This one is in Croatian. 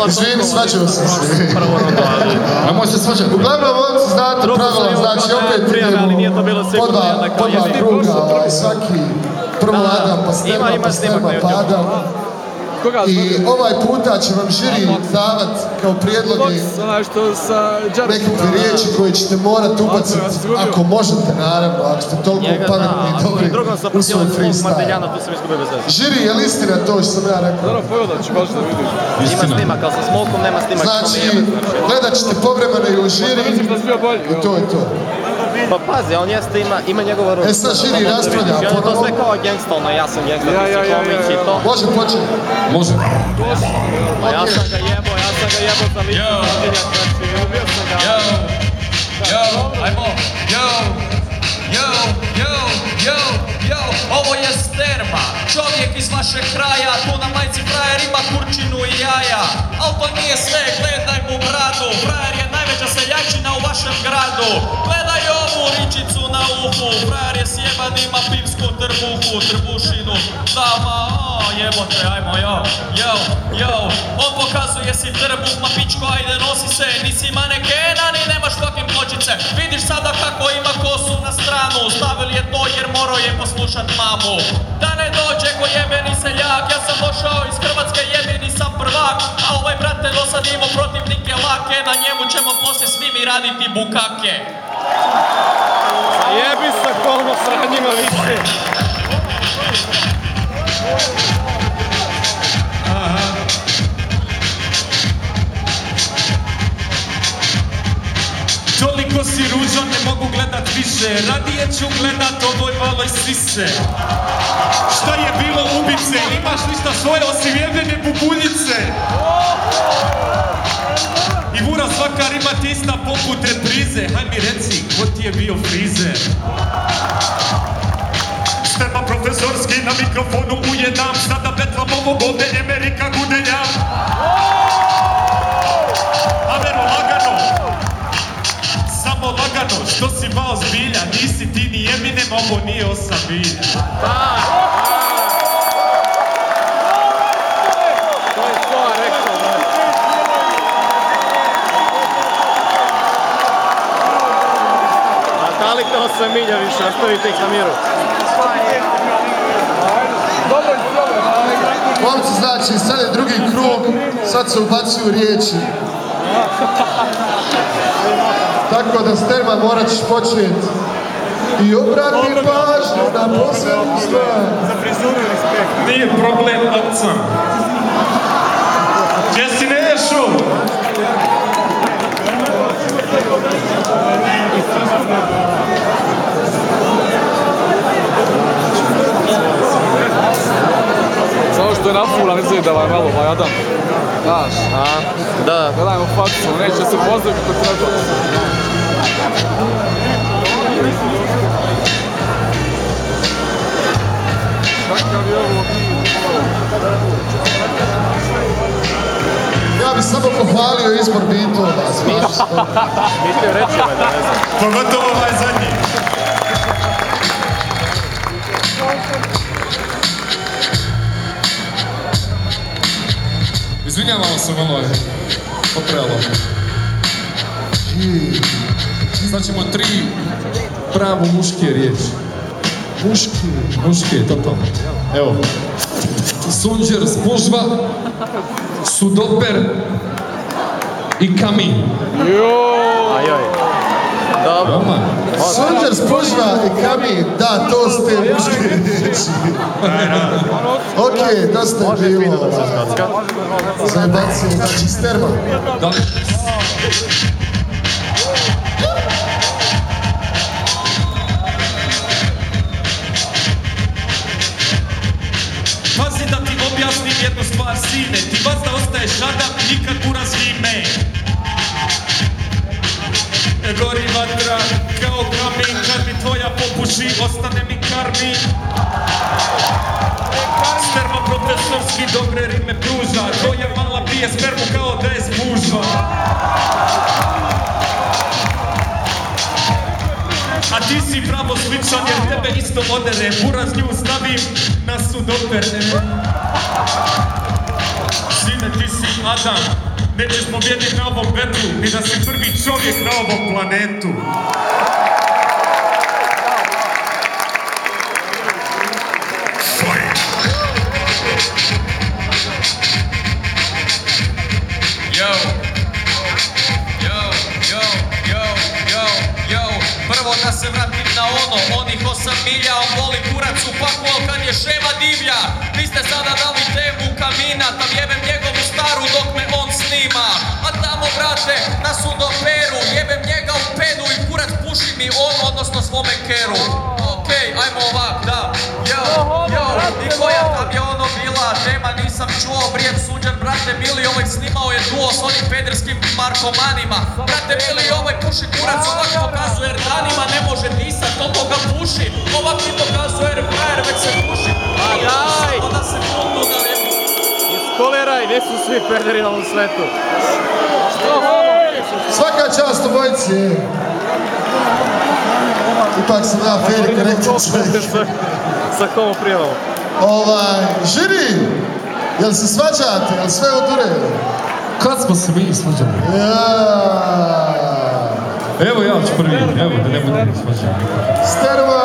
Izvini, svađamo se svi. Nemoj se svađati. Uglavnom, ovdje znate pravila, znači opet idemo po dva kruga, svaki prvo Adam pa Stema pada. I ovaj puta će vam žiri davat kao prijedloge nekakve riječi koje ćete morat ubaciti, ako možete naravno, ako ste toliko pametni i dobri u svoj freestyle. Žiri, je li istina to što sam ja rekao? Dobro, pogledat ću baš da vidim. Ima snimak, ali sa smokom nema snimak. Znači, gledat ćete povremeno i u žiri i to je to. Pa pazi, on jeste, ima njegova ruka. Sad žiri raspravlja ponovo. To sve kao gangsta, ono, ja sam gangsta, ti si komić i to. Može početi. Može. Pa ja sam ga jebo za lični zatilja, znači, ubio sam ga. Ajmo, ovo je Sterma, čovjek iz vašeg kraja, tu na majci frajer ima kurčinu i jaja. Al to nije sve, gledaj mu bradu, frajer je najveća seljačina u vašem gradu. Gledaj ovu ričicu na uhu, frajer je sjeban, ima pivsku trbušinu. Dama, jebote, ajmo, on pokazuje si trbuh, ma pičko, ajde nosi se, nisi manekena, ni nemaš fucking pločice. Vidiš sada kako ima kosu na stranu, stavili je to jer morao je poslušat mamu. Da ne dođe ko jebeni seljak, ja sam došao iz Hrvatske, jedini sam prvak. A ovaj brate dosad imao protivnike lake, na njemu ćemo poslije svi mi raditi bukake. Zajebi se kolno sranjima više. Toliko si ružan, ne mogu gledat više, radije ću gledat ovoj maloj sise. Šta je bilo ubice, imaš ništa svoje osim jebene bubuljice. I vura svaka rima ti ista poput reprize, haj mi reci, ko ti je bio frizer? Sterma profesorski na mikrofonu ujedam, sada betlam ovog ovde Amerika gudeljam. Ameno lagano, samo lagano, što si bao zbilja, nisi ti ni Eminem, ovo nije 8 bilja. To je to rekao, da. Natalite 8 milja više, ostavite ih na miru. Momci, znači, sad je drugi krug, sad se ubacuju riječi. Tako da, Sterma, morat ćeš početi. I obrati pažnju na posebnu stvar. Za frizuru respekt. Nije problem, oca. Gdje si Nešu? Samo što je nafulan, izgleda ovaj malo vajadan. Znaš? Da. Gledajmo facu, neće se pozdraviti kako treba. Kakav je ovo? Ja bi samo pohvalio izbor bitova. Mislio reći ovaj da ne znam. Pogotovo ovaj zadnji. Izvinjavamo se malo, potrelo. Sad ćemo 3 pravo muške riječi. Muške, totalno. Evo. Sunđer, spužva, sudoper i kamin. Ajoj. Dobro. Sunđer, spužva i kamin, da, to ste muške riječi. Okej, dosta je bilo. Zajebaci, znači Sterma. Pazi da ti objasnim jednu stvar, sine, ti vazda ostaješ adam, nikad u razvime. Gori vatra kao kamin, kad mi tvoja popuši, ostane mi karmin. Sterma profesorski dobre rime pruža, tvoja mala pije spermu kao da je spužva. A ti si pravo sličan jer tebe isto odere, buraz nju stavim na sudoperne. Sine, ti si Adam, nećeš pobjediti na ovom betlu, ni da si prvi čovjek na ovom planetu. Prvo da se vratim na ono, onih 8 milja, on voli kurac u paku, al kad je šema divlja. Vi ste sada dali temu kamina, tam jebem njegovu staru dok me on snima. A tamo, brate, na sudoperu, jebem njega u penu i kurac puši mi on, odnosno svome keru. Okej, ajmo ovak, da, yo, i koja tam je ono bila, tema nisam čuo, brijem suđen, brate Mili, ovaj snimao je duo s onim pederskim markomanima. Brate Mili, ovaj puši kurac, ovak pokazuje jer danima ne može disat, toliko ga puši, ovak mi pokazuje jer frajer već se puši. A daj! Onda se kundu da ne... Iskoliraj, gdje su svi pederi na ovom svetu? Svaka čast u bojici. Ipak sam na fair korekciju čovjek. Sa komu prijavom? Žiri, jel se svađate, jel sve odure? Kad smo se mi svađali? Ja. Evo ja ću prvi, evo da ne budem svađali. Sterva!